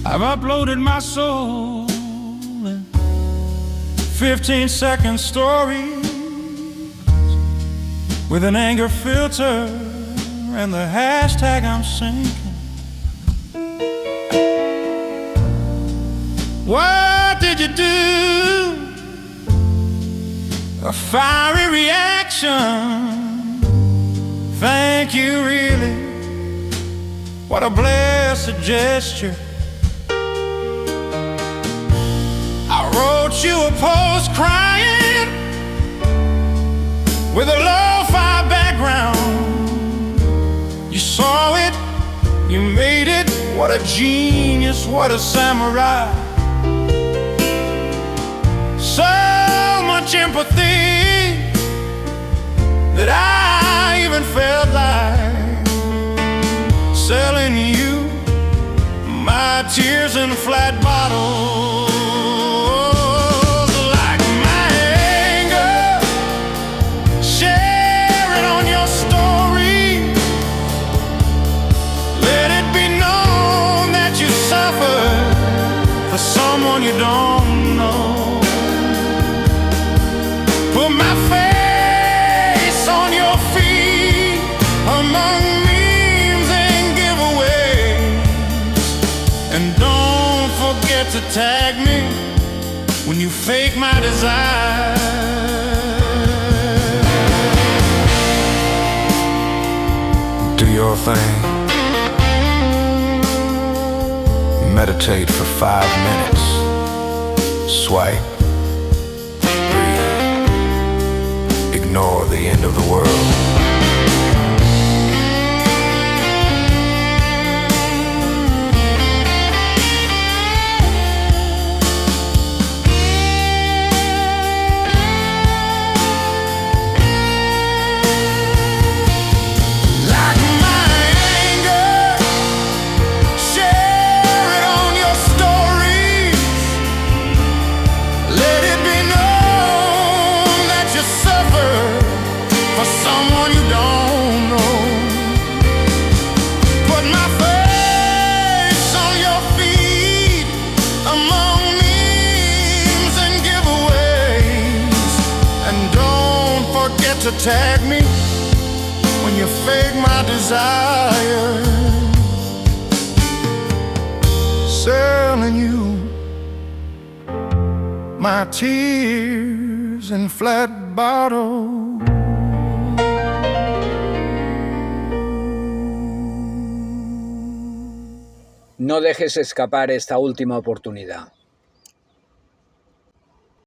I've uploaded my soul in 15-second stories with an anger filter and the hashtag I'm sinking. What did you do? A fiery reaction. Thank you, really. What a blessed gesture. I wrote you a post crying with a lo-fi background. You saw it, you made it. What a genius, what a samurai. So much empathy that I even felt like selling you my tears in flat bottles. Like my anger, share it on your story. Let it be known that you suffer for someone you don't know. Put my face on your feet among memes and giveaways. And don't forget to tag me when you fake my desire. Do your thing. Meditate for 5 minutes. Swipe. Ignore the end of the world. Like my anger, share it on your stories. Let it be known that you suffer for someone you don't know. Put my face on your feed among memes and giveaways. And don't forget to tag me when you fake my desire. Selling you my tears in flat bottles. No dejes escapar esta última oportunidad.